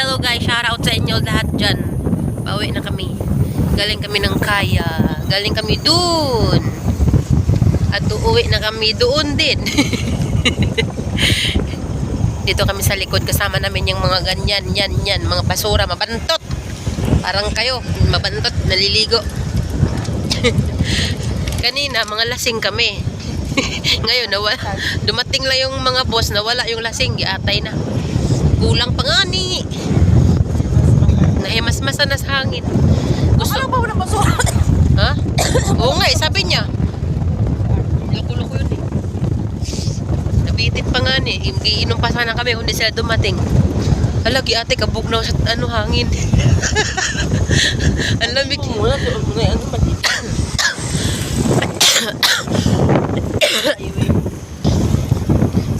hello guys, shout out sa inyo lahat dyan. Pauwi na kami. Galing kami ng Kaya. Galing kami dun. At uuwi na kami doon din. Dito kami sa likod. Kasama namin yung mga ganyan, yan, mga basura, mabantot. Parang kayo, mabantot, naliligo. Kanina, mga lasing kami. Ngayon, dumating lang yung mga boss, nawala yung lasing, giatay na. Kulang pa nga ni. Nahimas-masa na sa hangin. Gusto ano ba na basura? Ha? Oo nga, sabi niya. Loko-loko yun eh. Nabitit pa nga ni. Iinom pa sana kami kung hindi sila dumating. Halagi ate, kabugnaw sa hangin. Ang lamig.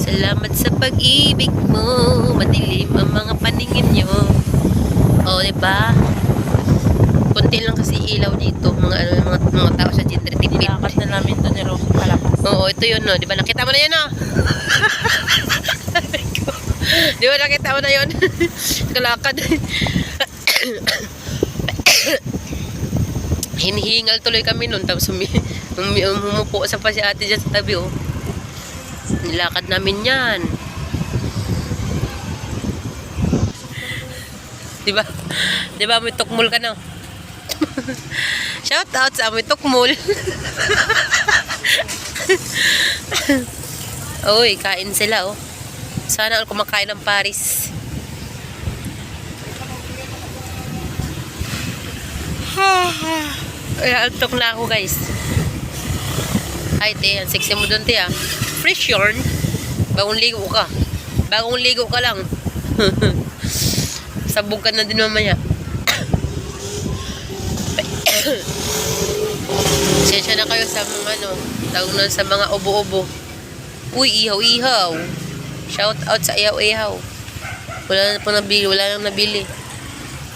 Salamat sa pag-ibig mo. Madilim ang mga paningin nyo. O, diba? Kunti lang kasi ilaw dito. Mga tao sa gender tipid. Nilakas na namin ito ni Rose palapas. Oo, ito yun, no? Diba nakita mo na yun, no? Diba nakita mo na yun? Kalakad. Hinihingal tuloy kami nun. Tapos humupo sa pa si ate dyan sa tabi, oh. Nilakad namin yan. Diba? Diba may tukmul ka na? Shout out sa may tukmul. Uy, kain sila, oh. Sana ako kumakain ng Paris. Ay, antok na ako, guys. Ay, te, ang sexy mo dun, te, ah. Fresh yarn. Bagong ligo ka. Bagong ligo ka lang. Sabog ka na din mamaya. Sensya na kayo sa mga tawag nun sa mga ubo-ubo. Uy, ihaw-ihaw. Shout out sa ihaw-ihaw. Wala na po nabili, wala nang nabili.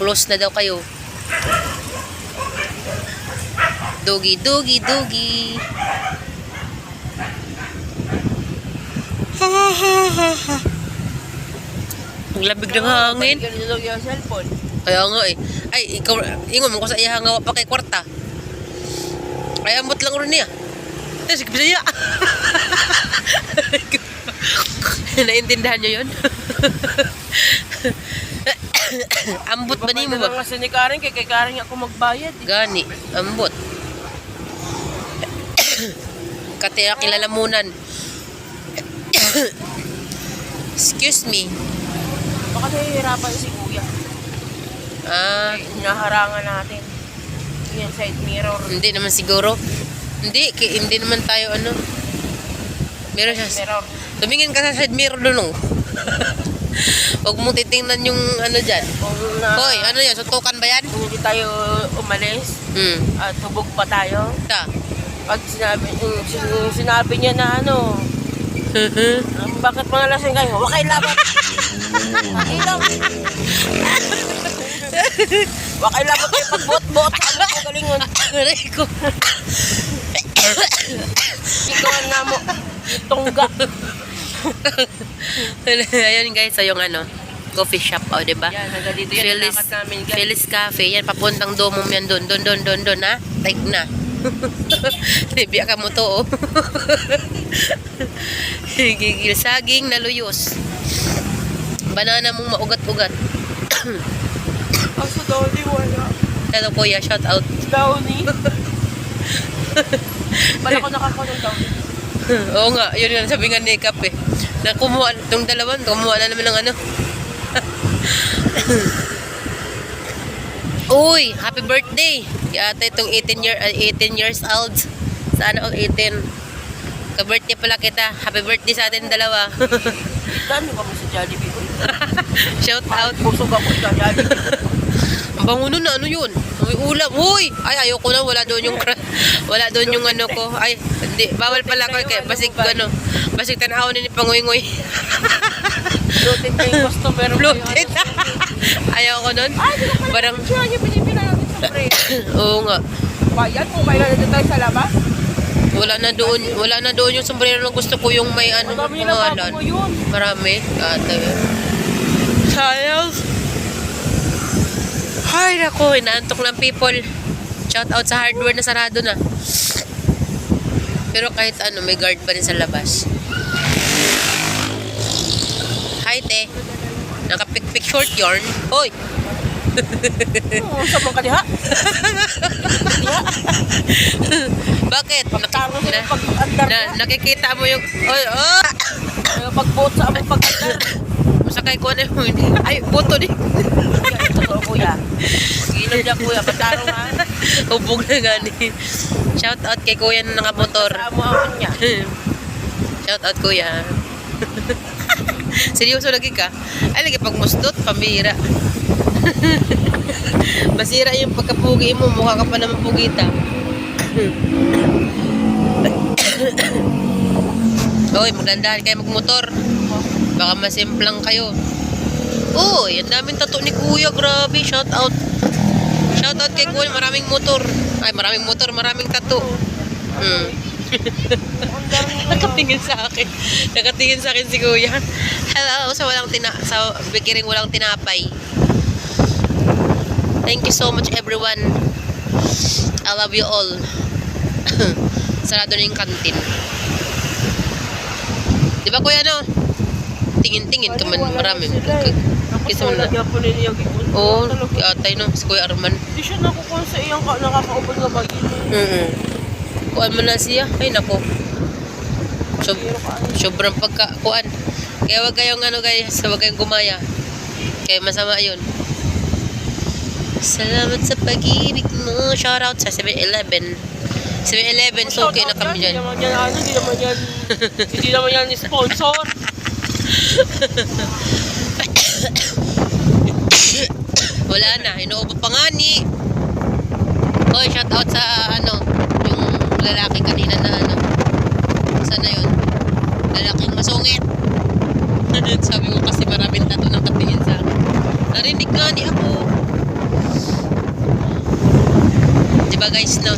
Close na daw kayo. Dogi, dogi, dogi. Ang labig ng hangin. Kaya nga eh. Ay, ikaw, ingon mo ko sa iya nga pa kay kwarta. Ay, ambot lang rin niya. Tapos, sige siya. Naintindahan niyo yun? Ambot ba niyo mo ba? Kasi ni Karen, kay Karen ako magbayad. Gani, ambot. Kaya kilalamunan. Excuse me. Baka nahihirapan si Kuya. Hinaharangan natin. Yan, side mirror. Hindi naman siguro. Hindi naman tayo Meron siya. Mirror. Tumingin ka sa side mirror doon, oh. Huwag mong titingnan yung dyan. Hoy, ano yan? Sutukan ba yan? Kung hindi tayo umalis, at hubog pa tayo. Ta. Pag sinabi niya na bakit mga lasing kayo? Huwag kayo laban. Ilaw. Huwag kayo laban kayo pag-bot-bot. Ano ko galingon? Aray ko. Ikaw na mo. Tungga. Ayan guys, so yung coffee shop, oh, diba? Yan, hanggang dito yan. Nilakad namin, guys. Phyllis Cafe. Yan, papuntang domom yan doon, ha? Take na. Biya ka mo to, oh. Gigil saging na luyos. Banana mong maugat-ugat. Aso Downy wala. Hello kuya, shout out. Downy? Bala ko nakakuha ng Downy. Oo nga, yun yung sabi nga ni Kap eh. Na kumuha, itong dalawan, kumuha na naman ng Uy, happy birthday! Yata itong 18 years old. Sana all 18. Ka-birthday pala kita. Happy birthday sa atin dalawa. Dami ka mo sa Jollibee. Shout out. Pusog ako sa Jollibee. Ang bango nun na, ano yun? May ulam. Uy! Ay, ayoko na. Wala doon yung ko. Ay, hindi. Bawal pala ko. Kaya basig tanahon ni Pangoy-ngoy. Bloated na yung customer. Bloated. Ayaw ko nun. Parang... Oo nga. Bayan kung kailan na tayo sa labas. Wala na doon yung sombrero na gusto ko, yung may pangalan. Marami. Sayang. Ay, naku, inaantok ng people. Shout out sa hardware na sarado na. Pero kahit ano, may guard pa rin sa labas. Hi, te. Nakapikpik short yarn. Hoy! Sa mga kadiha. Bakit? Pagkaro sila pag-andar na. Nakikita mo yung... Oy, oh! Pag-boat sa among pag-andar. Masakay ko na yun. Ay, buto din. Ito kuya. Gilid niya kuya. Pagkaro nga. Hubog na gani. Shout out kay kuya na nakamotor. Sa amo-amon niya. Shout out kuya. Seryoso lagi ka? Ay, lagi pag mustot, pambira. Masira yung pagkapugi mo, mukha ka pa naman pugita. Hoy, magdandahan kayo magmotor. Baka masimplang kayo. Uy, ang daming tattoo ni kuya, grabe. Shout out. Shout out kay kuya, maraming motor. Ay, maraming motor, maraming tattoo. Nakatingin sa akin. Nakatingin sa akin si kuya. Hello, sa bikiring walang tinapay. Thank you so much everyone. I love you all. Sarado na yung kantin. Di ba kuya no? Tingin-tingin ka man marami. Kisa mo na. Oo, atay no. Si Kuya Arman. Hindi siya nakukuha sa iyang nakakaupon nga bagay. Kuan mo na siya. Ay nako. Sobrang pagkakuan. Kaya wag kayong ano guys, wag kayong gumaya. Kaya masama yun. Salamat sa pag-ibig mo. Shoutout sa 7-Eleven. 7-Eleven, so okay na kami dyan. Hindi naman yan sponsor. Wala na, inuubo pa nga ni. Hoy, shoutout sa ano, yung lalaki kanina na ano. Saan na yun? Lalaking masungit. Sabi ko kasi maraming tato ng katingin sa akin. Narinig nga ni ako. Diba guys, no?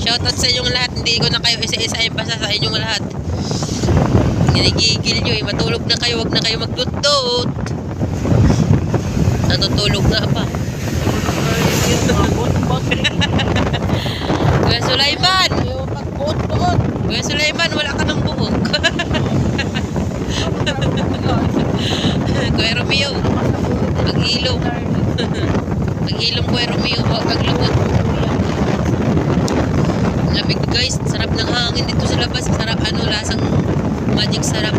Shoutout sa inyong lahat. Hindi ko na kayo isa-isa basta sa inyong lahat. Ginigigil nyo eh. Matulog na kayo. Huwag na kayo magtutot. Natutulog na pa. Kuya Sulaiman! Kuya Sulaiman, wala ka ng buhok. Kuya Romeo, mag-ilong. Mag-ilong Kuya Romeo, huwag kang lubot. Lamig guys, sarap ng hangin dito sa labas. Sarap ano, lasang magic sarap.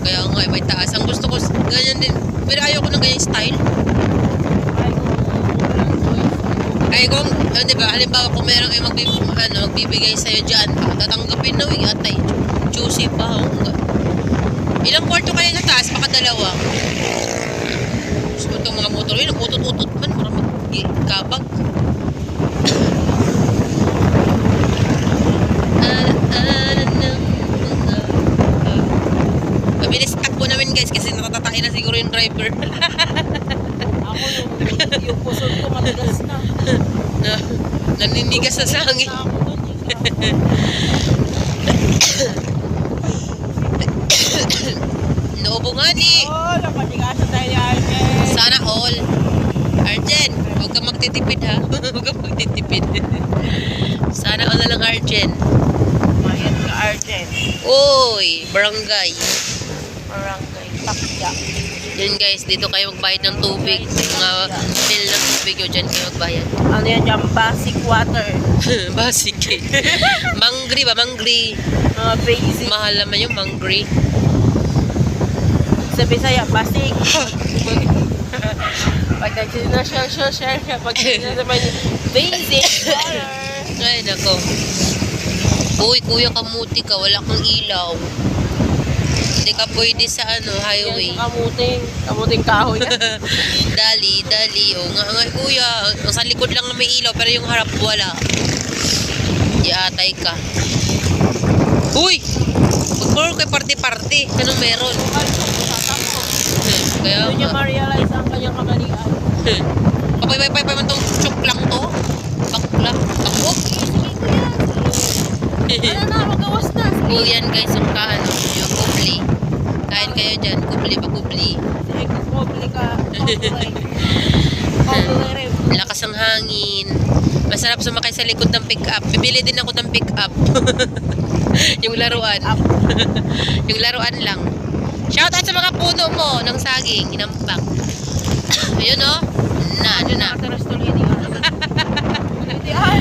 Kaya nga, may taas. Ang gusto ko, ganyan din. Pero ayaw ko ng ganyan style. Ay kung, diba, halimbawa kung meron kayo magbibigay sa'yo dyan, tatanggapin na wing atay. Juicy pa. Ilang kwarto kayo sa taas? Baka dalawa. So, itong mga motor yun, utot-utot man. Para magkabag. Mabilis takbo namin guys kasi natatatay na siguro yung driver. Ako yung pusod ko matigas na. Naninigas sa sangin. Naubo nga ni. Oh, napatigasan tayo ni Arjen. Sana all. Arjen, huwag ka magtitipid ha. Huwag ka magtitipid. Sana all na lang Arjen. Mayat ka Arjen. Uy, barangay. Barangay Takya. Yan guys, dito kayo magbayad ng tubig. Mga bill ng tubig yun, dyan kayo magbayad. Ano yan dyan? Basic water. Basic eh. Mangri ba? Mangri. Mga basic. Mahal naman yung mangri. Sa Bisaya, basic. Pag nag-share. Pag basic water. Ay, nako. Uy, kuya, kamuti ka. Wala kang ilaw. Hindi ka pwede sa ano, highway. Yan, kamuting kahoy. Dali. O nga, kuya. Sa likod lang na may ilaw, pero yung harap wala. Di atay ka. Uy! Magpuro kay party-party. Anong meron? Kaya Doon niya nga. ma-realize ang kanyang kamalian. Papay man tong chok lang to. Bakla. Ako. Ano na, magawas na. Yan guys, yung kaano, yung kupli. Kain kayo dyan, kupli. Kubli pa kubli. Sige, kubli ka. Kubli. Lakas ng hangin. Masarap sumakay sa likod ng pick-up. Bibili din ako ng pick-up. Yung laruan. Yung laruan lang. Shout out sa mga puno mo ng saging. Inampak. Ayun o. Ano na. Mataras tuloy hindi ka. Hindi ay.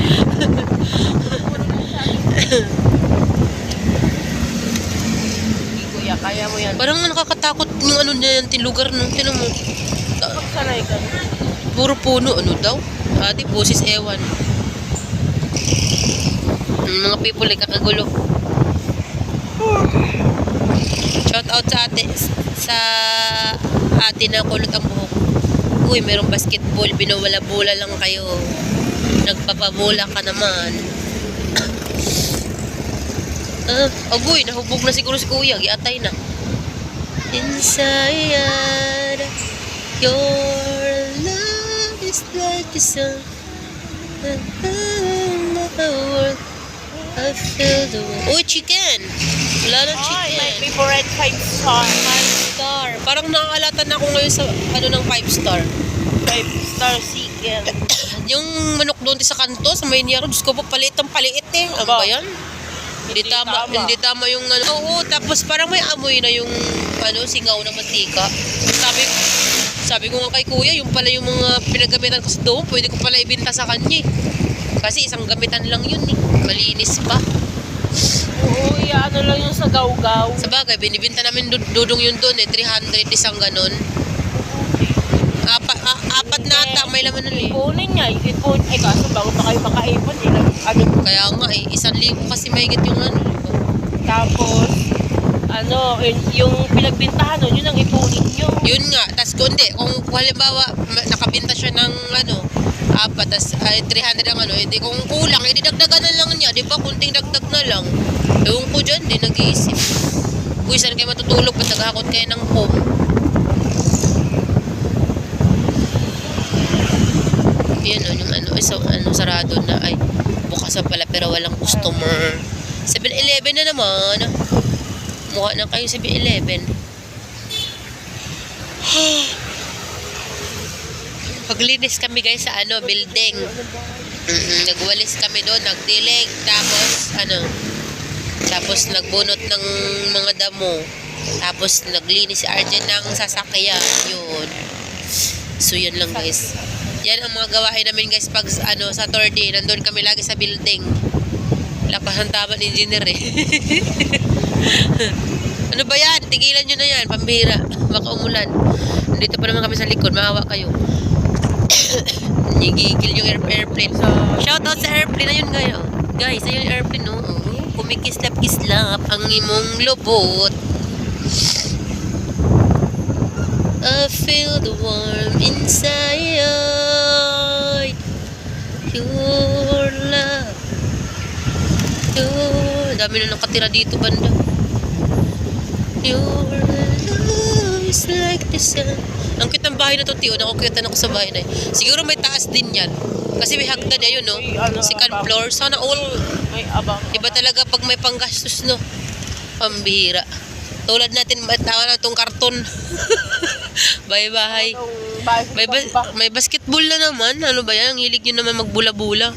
Hindi kuya, kaya mo yan. Parang nakakatakot yung ano na yan, lugar nung tinan mo. Pagsanay ka. Puro puno, ano daw? Ate, busis ewan. Mga people ay kakagulo. Shout out sa ate na kulot ang buhok. Uy, merong basketball, binawala-bola lang kayo. Nagpapabola ka naman. Agoy, nahubog na siguro si kuya, giatay na. Inside, your love is like the sun. I feel the world. Uy, chicken! Wala na Ay, chicken. my favorite 5-star. 5-star. Parang nakaalatan ako ngayon sa ano ng 5-star. 5-star chicken. Yung manok doon sa kanto, sa Maynila, Diyos ko po, paliit ang paliit eh. Ano ba yan? Hindi tama yung ano. Oo, tapos parang may amoy na yung ano, singaw ng mantika. Sabi ko nga kay kuya, yung pala yung mga pinagamitan ko sa doon, pwede ko pala ibenta sa kanya eh. Kasi isang gamitan lang yun eh. Malinis pa. Oo, ano lang yung sa gaw-gaw. Sa bagay, binibenta namin dudong yun doon eh. 300 isang ganon. Apat na ata, may laman nun eh. Ipunin niya. Ay kaso bago pa kayo makaipon. Ano, Kaya nga eh, 1,000 kasi mahigit yung ano. Diba? tapos, yung pinagbintahan nun, yun ang ipunin nyo. Yun nga, tas kundi, kung halimbawa nakabenta siya ng ano, 4, tas 300 ang ano, hindi kung kulang, edi dagdagan na lang niya, di ba? Kunting dagdag na lang. Ewan ko dyan, di nag-iisip. Uy, saan kayo matutulog? Ba't naghakot kayo ng home? Yan o, yung ano, sarado na, ay, bukas na pala pero walang customer. 7-Eleven na naman. Mukha na kayo 7-Eleven. Paglinis kami guys sa ano, building. Nagwalis kami doon, nagdilig, tapos nagbunot ng mga damo. Tapos naglinis si Arjen ng sasakyan. Yun. So yun lang guys. Yan ang mga gawain namin guys pag Saturday, nandun kami lagi sa building. Lakas ang tama ng engineer eh. Ano ba yan? Tigilan nyo na yan, pambihira. Baka umulan. Dito pa naman kami sa likod, maawa kayo. Nagigil yung airplane. Shout out sa airplane na yun guys. Guys, ayun yung airplane no. Kumikislap-kislap ang imong lubot. I feel the warmth inside your love. Dami na nakatira dito banda. Your love is like the sun. Ang cute ng bahay na to, Tio. Nakukitan ako sa bahay na yun. Siguro may taas din yan. Kasi may hagdan na yun, no? Second floor. Sana all. May abang. Iba talaga pag may panggastos, no? Pambihira. Tulad natin, matawa na itong karton. Bahay-bahay. May basketball na naman. Ano ba yan? Ang hilig nyo naman magbula-bula.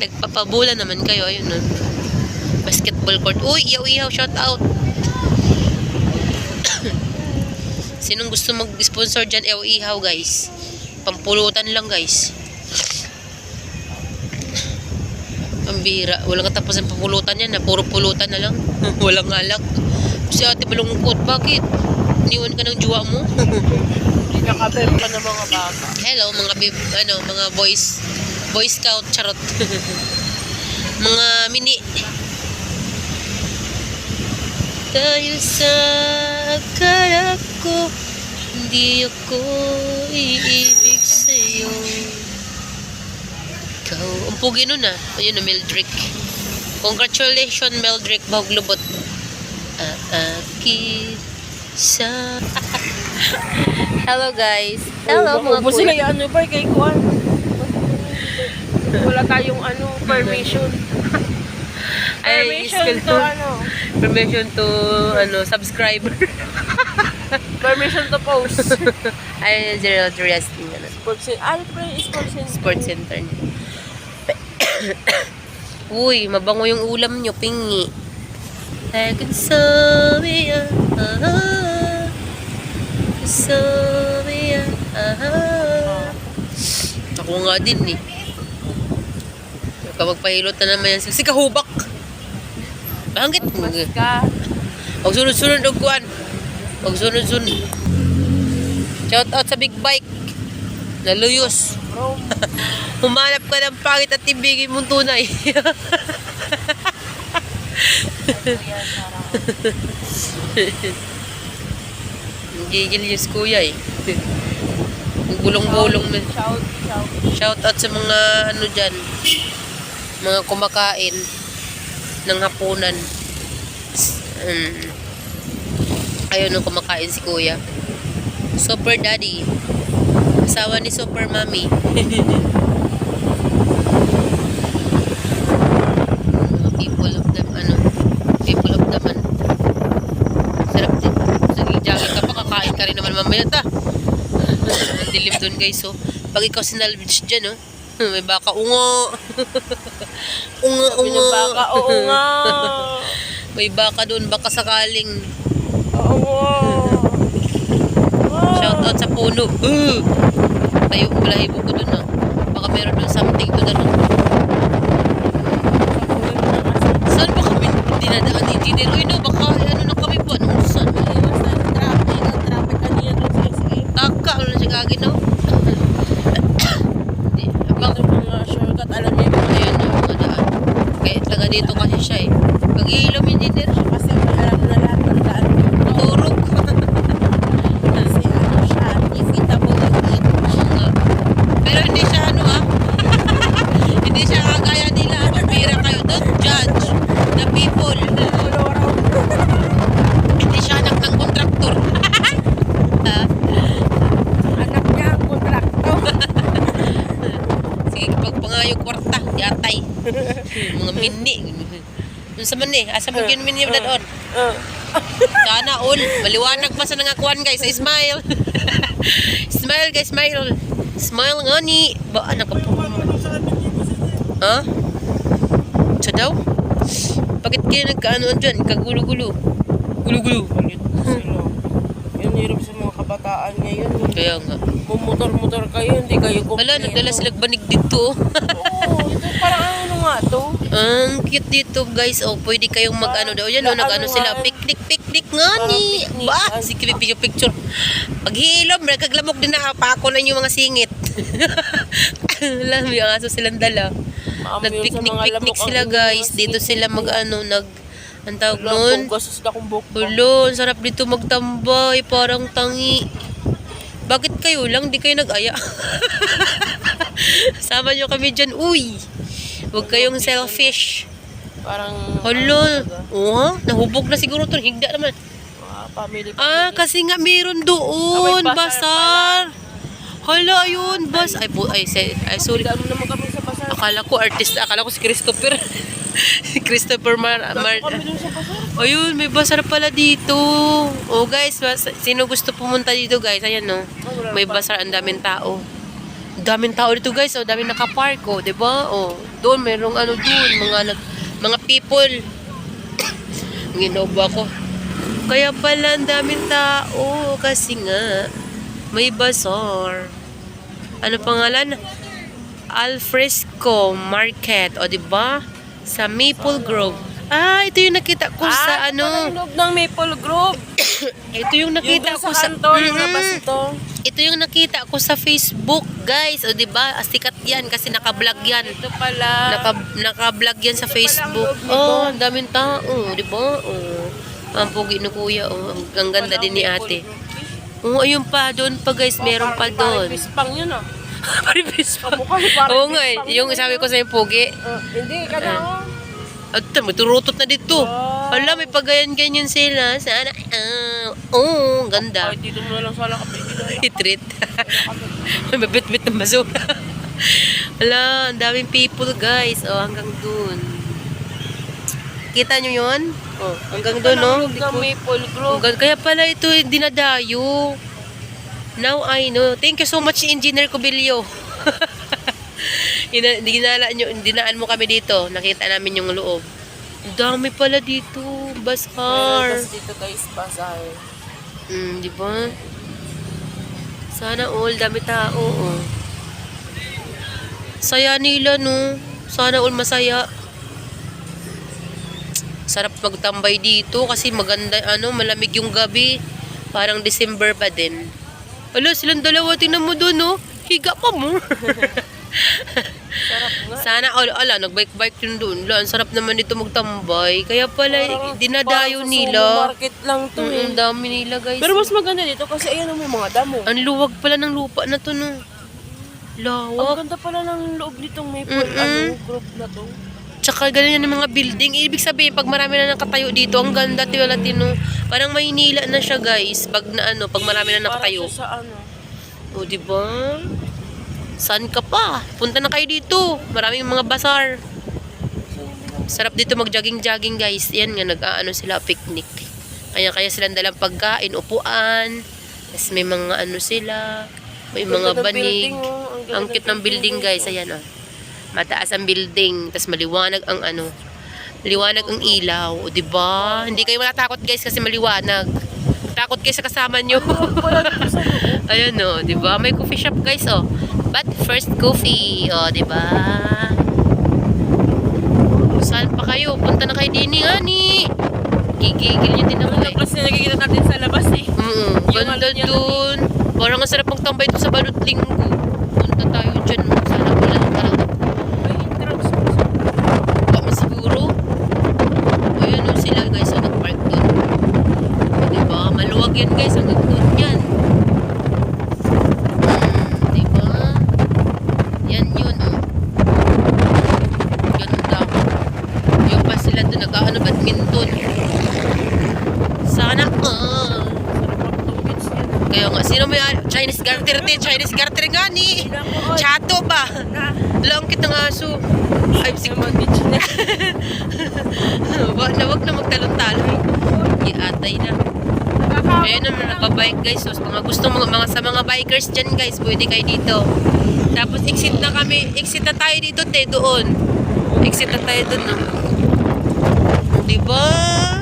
Nagpapabula naman kayo. Ayun, no? Basketball court. Uy, iyaw-iyaw. Shout out. Sinong gusto mag-sponsor dyan? Iyaw-iyaw, guys. Pampulutan lang, guys. Pambira. Walang katapusan pampulutan yan. Puro pulutan na lang. Walang alak. Si ate malungkot. Bakit? Iniwan ka ng juwa mo? Hindi nakabero ka ng mga bata. Hello, mga boys. Boy Scout, charot. Mga mini. Dahil sa akala ko, hindi ako iibig sa'yo. Ikaw, ang pugi nun ah. Ayun na, Mildred. Congratulations, Mildred Baglubot. Aakit sa... Hello guys. Hello mga Ubus sila yung ano ba kay Kuan. Wala tayong permission. Ay, Permission to permission to subscriber. Permission to post. Ayun yung zero resting. Ano. Sports center. Ano pa yung sports center? Sports center niya. Uy, mabango yung ulam nyo, pingi. Kasabiya, kasabiya, ako nga din eh. Kapag pahilot na naman yan, si kahubak. Bakit? Mas ka. Huwag sunod-sunod og kuan. Huwag sunod-sunod. Shout out sa big bike. Naluyos. Bro. Humanap ka ng pangit at tibigin mong tunay. Gigil yung kuya eh. Ang gulong-gulong na. Shout out sa mga ano dyan. Mga kumakain ng hapunan. Ayaw nung kumakain si kuya. Super daddy. Asawa ni Super Mommy. People of the people of the man. Sarap din. Nag-jogging ka pa, kakain ka rin naman mamaya ta. Ang dilim dun guys, so. Pag ikaw sinalvage dyan, oh. May baka, ungo. Ungo, ungo. May baka, oo nga. May baka dun, baka sakaling. Oo. Shout out sa puno. Tayo, balahibo ko dun, ah. Baka meron dun something to dun. Saan ba kami dinadaan engineer? Uy, no, baka ano na kami po. Ano, saan? Traffic kanina doon sa SM. Taka, ano na siya kagin, no? Bakit mga shortcut, alam niyo yun? Ayan na, mga daan. Kaya taga dito kasi siya, eh. Pag-iilom engineer, Kasi alam na lahat ng daan. turok. Kasi ano siya, DPWH. Pero hindi siya ano, ah. Hindi siya kagaya nila. Ano, pira kayo. Don't judge the people. Hindi siya anak ng kontraktor. Anak niya ang kontraktor. Sige, pagpangayo kwarta, yatay. Mga mini. Dun sa man eh, asa mo yun mini yung dadon. Sana all, maliwanag pa sa nangakuan guys, smile. Smile guys, smile. Smile nga ni. Ba, anak ka po. Ha? Sa daw? Bakit kayo nagkaanoan dyan? Kagulo-gulo. Gulo-gulo. Yun hirap sa mga kabataan ngayon. Kaya nga. Mumotor-motor kayo, hindi kayo kumpleto. Wala, nagdala silang banig dito. Oo, ito parang ano nga to. Ang cute dito guys. Oh, pwede kayong mag-ano daw. Yan, oh, nag-ano sila. Picnic nga ni. Parang picnic. Ba, sige, picture. Pag hilom, nagkaglamok din na. Pako na yung mga singit. Alam, may aso silang dala. Nag-picnic sila guys. Dito sila mag-ano, ang tawag nun? Gastos na kong buhok. Hulo, ang sarap dito magtambay. Parang tangi. Bakit kayo lang? Di kayo nag-aya. Sama nyo kami dyan. Uy! Huwag kayong selfish. Parang... Hulo. Oh, nahubog na siguro ito. Higda naman. Family. Kasi nga meron doon. may bazar Basar. Hala, ayun. Ay, sorry. Dami naman kami sa pasar. Akala ko artista. Akala ko si Christopher. Si Christopher Dami kami dun sa pasar. Ayun, may basar pala dito. Oh guys, sino gusto pumunta dito guys? Ayan no. May basar, ang daming tao. Daming tao dito guys. Oh, daming nakapark oh, 'di ba? Oh, doon merong ano doon, mga people. Ginoo ko. Kaya pala ang daming tao kasi nga may basar. Ano pangalan? Alfresco Market, o 'di ba? Sa Maple Grove. Ito yung nakita ko sa Ito yung loob ng Maple Grove. Ito yung nakita Yung ko sa kanto, yung labas ito. Ito yung nakita ko sa Facebook, guys. O, diba? Sikat yan kasi naka-vlog yan. Ito pala. Naka-vlog yan sa Ito pala ang Facebook. loob nito. Oh, ang daming tao. Diba? Oh. Ang pugi ni kuya. Oh. Ang ganda din ni ate. Oh, ayun pa. Doon pa, guys. Meron pa doon. Pispang yun ah. Paribis pa. Kamukha ni parang Oo nga eh. pispang Yung yun, sabi ko sa yung pugi. Hindi, ka na At may turutot na dito. Hala, may pagayan-ganyan sila. Sana. Ganda. Kahit dito mo na lang sana kapit. Treat. May mabit-bit ng basura. Wala, ang daming people guys. Oh, hanggang dun. Kita nyo yun? Oh, hanggang Ito doon, no? lang yung Maple Grove. Kaya pala ito dinadayo. Now I know. Thank you so much, Engineer Cobilio. Dinaan mo kami dito. Nakita namin yung loob. Ang dami pala dito. Bazaar. Tapos dito guys, bazaar. Di ba? Sana all, dami tao. Oh. Saya nila, no? Sana all masaya. Sarap magtambay dito kasi maganda, malamig yung gabi. Parang December pa din. Ala, silang dalawa, tingnan mo doon, no? Higa pa mo. Sarap nga. Sana, nagbike-bike yun doon. Ang sarap naman dito magtambay. Kaya pala, dinadayo Parang nila. market lang to eh. Ang dami nila, guys. Pero mas maganda dito kasi ayan ang may mga damo. Ang luwag pala ng lupa na to, no? Lawak. Ang ganda pala ng loob nitong Maple Grove na to. Tsaka ganyan yung mga building. Ibig sabihin, pag marami na nakatayo dito, ang ganda, Latino. Parang Maynila na siya, guys. Pag marami na nakatayo. Para siya sa O, diba? Saan ka pa? Punta na kayo dito. Maraming mga bazaar. Sarap dito mag-jogging-jogging, guys. Yan nga, sila, picnic. Kaya silang dalang pagkain, upuan. Tapos may mga sila. May mga banig. Ang cute ng building, guys. Ayan, mataas ang building, tas maliwanag ang maliwanag ang ilaw, o diba? Hindi kayo matatakot, guys, kasi maliwanag. Takot kayo sa kasama nyo. Ayan, diba? May coffee shop, guys, But first coffee, diba? Saan pa kayo? Punta na kayo din ni. Gigigil nyo din ako, eh. Kasi nakikita natin sa labas eh. Ganda dun. Parang ang sarap magtambay dun sa Balot Linggo. Punta tayo dyan. Sana wala lang talaga. Baka siguro. Ayan sila, guys, nag-park dun. Diba? Maluwag yan, guys. Hanggang dun yan. Diba? Yan yun, Ganda. Yung pa sila dun, badminton. Sana, Kaya nga, sino may Chinese garter din? Chinese garter nga ni. Chato ba? Langkit ng aso. Ay, wag na magtalon-talon. Iatay na. Ayan naman, nagpa-bike, guys. So, sa mga bikers dyan, guys, pwede kayo dito. Tapos, exit na tayo dito, doon. Exit na tayo doon, Diba?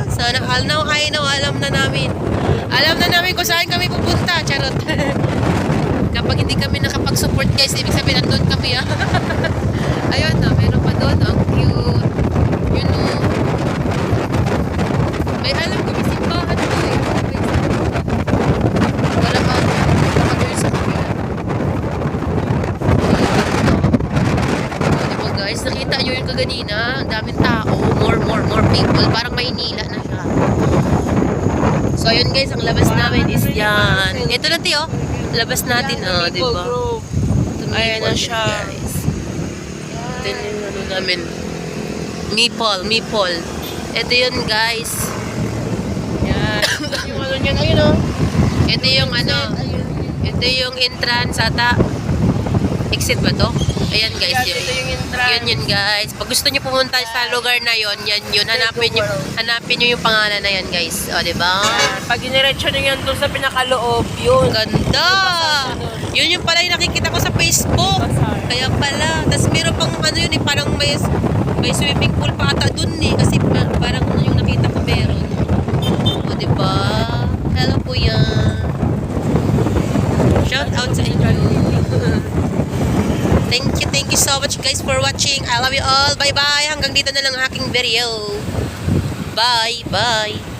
Sana, alam na namin. Alam na namin kung saan kami pupunta. Charot. Kapag hindi kami nakapag-support, guys, ibig sabihin, nandun kami, Ayun, meron pa doon. Ang cute. Yun, May alam ko, may simbahan to, Wala ba? Baka doon sa kapila. Diba, guys? Nakita nyo yung kaganina. Ang daming tao. More people. Parang Maynila na siya. So, ayun, guys, ang labas namin is yan. Ito na, Tiyo. Labas natin, diba? Ayan na siya. Guys. Ito yung namin. Meeple. Ito yun, guys. Yan. Yung niyan, ayun, Ito yung ito yung entrance ata. Exit ba to? Ayan, guys, Ito yung entrance. Yun, guys. Pag gusto nyo pumunta sa lugar na yun, yun. Hanapin nyo yung pangalan na yan, guys. O, diba? Pag iniretso nyo yan doon sa pinakaloob, yun. Ganda! Yun yung pala yung nakikita ko sa Facebook. Kaya pala. Tapos meron pang parang may swimming pool pa ata dun, Kasi parang yung nakita ko meron. O, diba? Hello, kuya. Shout out sa inyo. Thank you so much, guys, for watching. I love you all. Bye-bye. Hanggang dito na lang aking video. Bye.